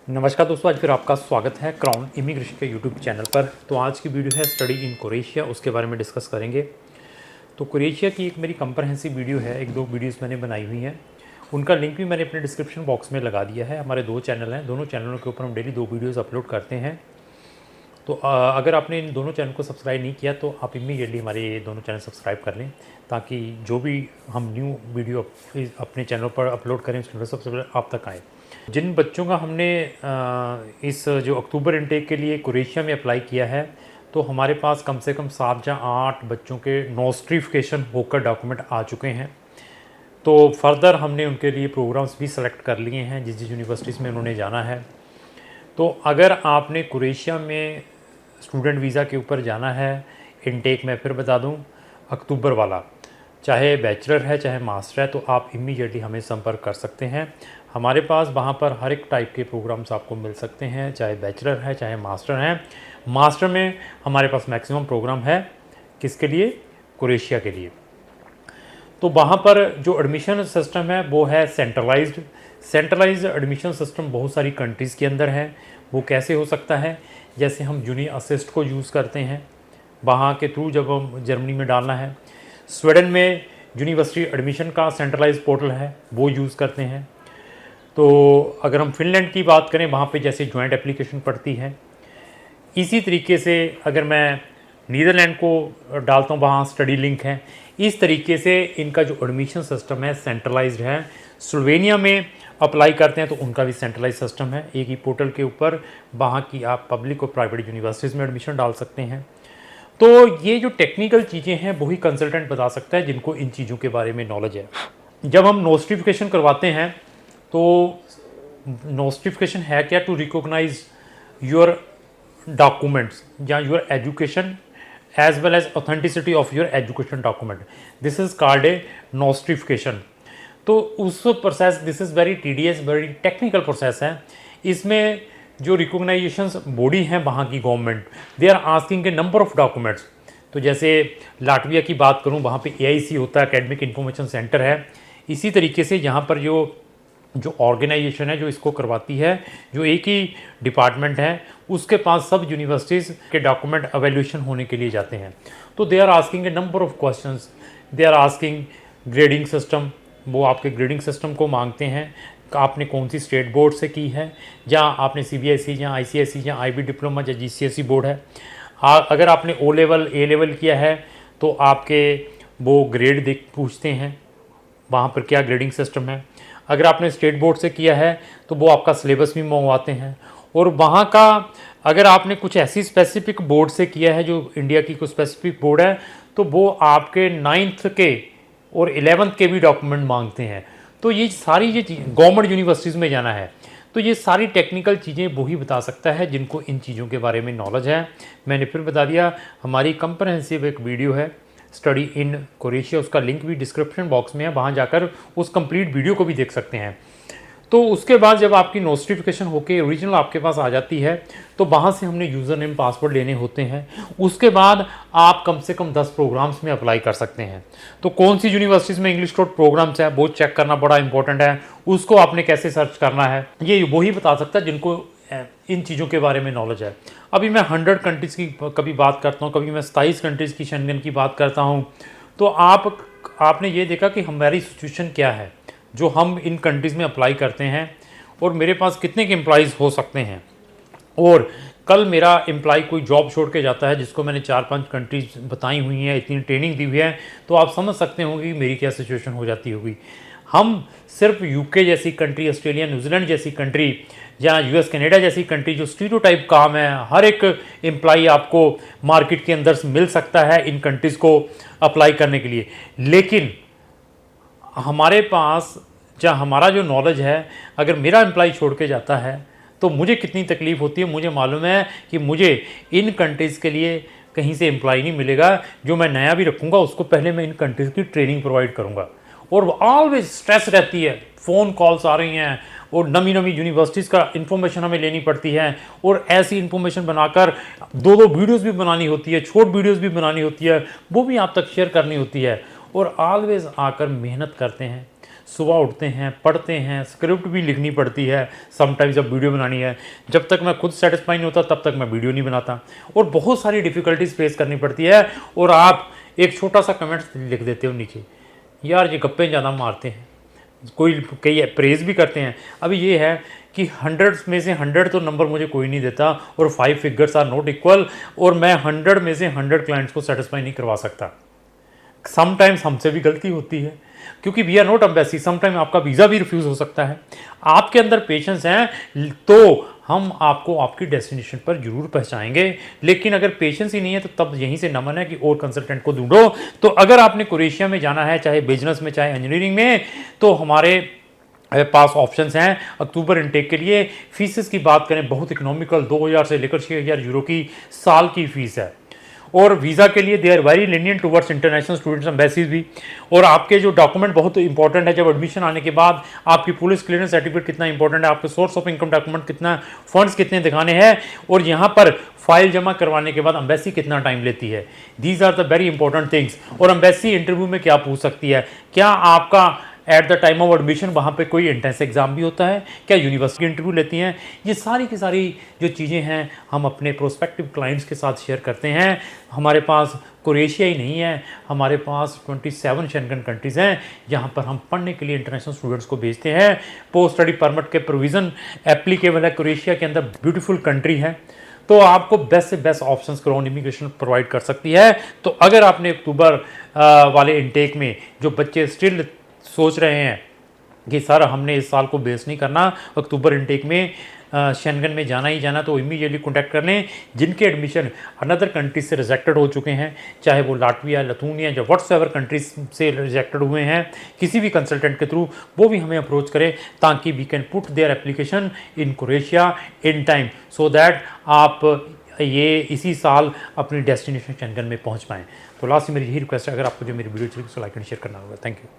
नमस्कार दोस्तों, आज फिर आपका स्वागत है क्राउन इमिग्रेशन के यूट्यूब चैनल पर। तो आज की वीडियो है स्टडी इन क्रोएशिया, उसके बारे में डिस्कस करेंगे। तो क्रोएशिया की एक मेरी कंप्रहेंसिव वीडियो है, एक दो वीडियोस मैंने बनाई हुई हैं, उनका लिंक भी मैंने अपने डिस्क्रिप्शन बॉक्स में लगा दिया है। हमारे दो चैनल हैं, दोनों चैनलों के ऊपर हम डेली 2 वीडियोज़ अपलोड करते हैं। तो अगर आपने इन दोनों चैनल को सब्सक्राइब नहीं किया तो आप इमीडिएटली हमारे ये दोनों चैनल सब्सक्राइब कर लें, ताकि जो भी हम न्यू वीडियो अपने चैनल पर अपलोड करें उसके सबसे पहले आप तक आए। जिन बच्चों का हमने इस जो अक्टूबर इनटेक के लिए क्रोएशिया में अप्लाई किया है, तो हमारे पास कम से कम 7 या 8 बच्चों के नोस्ट्रिफिकेशन होकर डॉक्यूमेंट आ चुके हैं। तो फर्दर हमने उनके लिए प्रोग्राम्स भी सेलेक्ट कर लिए हैं जिस जिस यूनिवर्सिटीज़ में उन्होंने जाना है। तो अगर आपने क्रोएशिया में स्टूडेंट वीज़ा के ऊपर जाना है इनटेक में, फिर बता दूं अक्टूबर वाला, चाहे बैचलर है चाहे मास्टर है, तो आप इमीडिएटली हमें संपर्क कर सकते हैं। हमारे पास वहाँ पर हर एक टाइप के प्रोग्राम्स आपको मिल सकते हैं, चाहे बैचलर है चाहे मास्टर हैं। मास्टर में हमारे पास मैक्सिमम प्रोग्राम है, किसके लिए? क्रोएशिया के लिए। तो वहाँ पर जो एडमिशन सिस्टम है वो है सेंट्रलाइज्ड एडमिशन सिस्टम बहुत सारी कंट्रीज़ के अंदर है। वो कैसे हो सकता है? जैसे हम जूनियर असिस्ट को यूज़ करते हैं, वहाँ के थ्रू जब हम जर्मनी में डालना है। स्वीडन में यूनिवर्सिटी एडमिशन का सेंट्रलाइज्ड पोर्टल है, वो यूज़ करते हैं। तो अगर हम फिनलैंड की बात करें, वहाँ पे जैसे जॉइंट एप्लीकेशन पड़ती है। इसी तरीके से अगर मैं नीदरलैंड को डालता हूँ, वहाँ स्टडी लिंक है। इस तरीके से इनका जो एडमिशन सिस्टम है सेंट्रलाइज्ड है। स्लोवेनिया में अप्लाई करते हैं तो उनका भी सेंट्रलाइज सिस्टम है, एक ही पोर्टल के ऊपर वहाँ की आप पब्लिक और प्राइवेट यूनिवर्सिटीज़ में एडमिशन डाल सकते हैं। तो ये जो टेक्निकल चीज़ें हैं वही कंसल्टेंट बता सकता है जिनको इन चीज़ों के बारे में नॉलेज है। जब हम नोस्टिफिकेशन करवाते हैं तो नोस्टिफिकेशन है क्या? टू रिकॉग्नाइज योर डॉक्यूमेंट्स या your education as well as authenticity of your education document, this is called a nostrification. तो उस process, this is very tedious, very technical process है। इसमें जो रिकॉग्नाइजेशन बॉडी हैं वहाँ की government, they are asking a number of documents. तो जैसे लाटविया की बात करूँ, वहाँ पे एआईसी होता है, एकेडमिक इंफॉर्मेशन सेंटर है। इसी तरीके से यहाँ पर जो ऑर्गेनाइजेशन है जो इसको करवाती है, जो एक ही डिपार्टमेंट है, उसके पास सब यूनिवर्सिटीज़ के डॉक्यूमेंट एवेल्यूशन होने के लिए जाते हैं। तो they are asking a number of questions, they are asking grading system, वो आपके ग्रेडिंग सिस्टम को मांगते हैं। आपने कौन सी स्टेट बोर्ड से की है, या आपने सीबीएसई या आईसीएसई या आईबी डिप्लोमा या जीसीएसई बोर्ड है। अगर आपने ओ लेवल ए लेवल किया है तो आपके वो ग्रेड देख पूछते हैं, वहाँ पर क्या ग्रेडिंग सिस्टम है। अगर आपने स्टेट बोर्ड से किया है तो वो आपका सिलेबस भी मंगवाते हैं। और वहाँ का अगर आपने कुछ ऐसी स्पेसिफिक बोर्ड से किया है जो इंडिया की कुछ स्पेसिफिक बोर्ड है, तो वो आपके 9th के और 11th के भी डॉक्यूमेंट मांगते हैं। तो ये सारी ये गवर्नमेंट यूनिवर्सिटीज़ में जाना है, तो ये सारी टेक्निकल चीज़ें वही बता सकता है जिनको इन चीज़ों के बारे में नॉलेज है। मैंने फिर बता दिया, हमारी कंप्रहेंसिव एक वीडियो है स्टडी इन क्रोएशिया, उसका लिंक भी डिस्क्रिप्शन बॉक्स में है, वहाँ जाकर उस कंप्लीट वीडियो को भी देख सकते हैं। तो उसके बाद जब आपकी नोटिफिकेशन होके ओरिजिनल आपके पास आ जाती है, तो वहाँ से हमने यूज़र नेम पासवर्ड लेने होते हैं। उसके बाद आप कम से कम 10 प्रोग्राम्स में अप्लाई कर सकते हैं। तो कौन सी यूनिवर्सिटीज़ में इंग्लिश कोड प्रोग्राम्स है वो चेक करना बड़ा इंपॉर्टेंट है। उसको आपने कैसे सर्च करना है, ये वही बता सकता है जिनको इन चीज़ों के बारे में नॉलेज है। अभी मैं 100 कंट्रीज़ की कभी बात करता हूँ, कभी मैं 27 कंट्रीज़ की शेंगन की बात करता हूँ। तो आपने ये देखा कि हमारी सिचुएशन क्या है जो हम इन कंट्रीज़ में अप्लाई करते हैं, और मेरे पास कितने के एम्प्लॉइज़ हो सकते हैं। और कल मेरा एम्प्लॉय कोई जॉब छोड़ के जाता है जिसको मैंने 4-5 कंट्रीज बताई हुई हैं, इतनी ट्रेनिंग दी हुई है, तो आप समझ सकते होंगे कि मेरी क्या सिचुएशन हो जाती होगी। हम सिर्फ यूके जैसी कंट्री, ऑस्ट्रेलिया, न्यूजीलैंड जैसी कंट्री या यूएस कनाडा जैसी कंट्री जो स्टीरियोटाइप काम है, हर एक एम्प्लॉय आपको मार्केट के अंदर मिल सकता है इन कंट्रीज़ को अप्लाई करने के लिए। लेकिन हमारे पास हमारा जो नॉलेज है, अगर मेरा एम्प्लॉय छोड़ के जाता है तो मुझे कितनी तकलीफ़ होती है। मुझे मालूम है कि मुझे इन कंट्रीज़ के लिए कहीं से एम्प्लॉय नहीं मिलेगा। जो मैं नया भी रखूँगा उसको पहले मैं इन कंट्रीज़ की ट्रेनिंग प्रोवाइड करूँगा। और ऑलवेज स्ट्रेस रहती है, फ़ोन कॉल्स आ रही हैं और नवी नवी यूनिवर्सिटीज़ का इन्फॉर्मेशन हमें लेनी पड़ती है, और ऐसी इन्फॉर्मेशन बनाकर 2-2 वीडियोज़ भी बनानी होती है, शॉर्ट वीडियोज़ भी बनानी होती है, वो भी आप तक शेयर करनी होती है। और ऑलवेज आकर मेहनत करते हैं, सुबह उठते हैं, पढ़ते हैं, स्क्रिप्ट भी लिखनी पड़ती है, समटाइम्स जब वीडियो बनानी है। जब तक मैं खुद सेटिस्फाई नहीं होता तब तक मैं वीडियो नहीं बनाता, और बहुत सारी डिफ़िकल्टीज फेस करनी पड़ती है। और आप एक छोटा सा कमेंट लिख देते हो नीचे, यार ये गप्पे ज़्यादा मारते हैं, कोई कई प्रेज़ भी करते हैं। अभी ये है कि 100 में से 100 तो नंबर मुझे कोई नहीं देता, और 5 फिगर्स आर नॉट इक्वल, और मैं 100 में से 100 क्लाइंट्स को सेटिस्फाई नहीं करवा सकता। समटाइम्स हमसे भी गलती होती है, क्योंकि we are not embassy, sometime आपका वीज़ा भी रिफ्यूज़ हो सकता है। आपके अंदर पेशेंस हैं तो हम आपको आपकी डेस्टिनेशन पर जरूर पहुंचाएंगे, लेकिन अगर पेशेंस ही नहीं है तो तब यहीं से नमन है कि और कंसल्टेंट को ढूंढो। तो अगर आपने क्रोएशिया में जाना है, चाहे बिजनेस में चाहे इंजीनियरिंग में, तो हमारे पास ऑप्शंस हैं अक्टूबर इनटेक के लिए। फीसेस की बात करें, बहुत इकोनॉमिकल, 2000 से लेकर 6000 यूरो की साल की फ़ीस है। और वीज़ा के लिए they are very lenient towards international students embassies भी। और आपके जो डॉक्यूमेंट बहुत इंपॉर्टेंट है, जब एडमिशन आने के बाद आपकी पुलिस क्लियरेंस सर्टिफिकेट कितना इंपॉर्टेंट है, आपके सोर्स ऑफ इनकम डॉक्यूमेंट कितना, फंड्स कितने दिखाने हैं, और यहाँ पर फाइल जमा करवाने के बाद एम्बेसी कितना टाइम लेती है। These are the very important things. और एम्बेसी इंटरव्यू में क्या पूछ सकती है, क्या आपका at the time of admission वहाँ पे कोई एंट्रेंस एग्ज़ाम भी होता है, क्या यूनिवर्सिटी इंटरव्यू लेती हैं। ये सारी की सारी जो चीज़ें हैं हम अपने प्रोस्पेक्टिव क्लाइंट्स के साथ शेयर करते हैं। हमारे पास क्रोएशिया ही नहीं है, हमारे पास 27 शेंगन कंट्रीज़ हैं जहाँ पर हम पढ़ने के लिए इंटरनेशनल स्टूडेंट्स को भेजते हैं। पोस्ट स्टडी परमिट के प्रोविज़न एप्लीकेबल है, क्रोएशिया के अंदर ब्यूटीफुल कंट्री है, तो आपको बेस्ट से best options crown immigration provide कर सकती है। तो अगर आपने अक्टूबर वाले इनटेक में जो बच्चे स्टिल सोच रहे हैं कि सर हमने इस साल को बेस नहीं करना, अक्टूबर इनटेक में शेंगन में जाना ही जाना, तो इमीडिएटली कॉन्टैक्ट कर लें। जिनके एडमिशन अनदर कंट्रीज से रिजेक्टेड हो चुके हैं, चाहे वो लाटविया, लथूनिया, या व्हाट्सएवर कंट्रीज से रिजेक्टेड हुए हैं, किसी भी कंसल्टेंट के थ्रू वो भी हमें अप्रोच करें, ताकि we can put their application in Croatia in time, so that आप ये इसी साल अपनी डेस्टिनेशन शेंगन में पहुँच पाएँ। तो लास्ट में मेरी यही रिक्वेस्ट है, अगर आपको जो मेरी वीडियो चली तो लाइक एंड शेयर करना होगा। Thank you.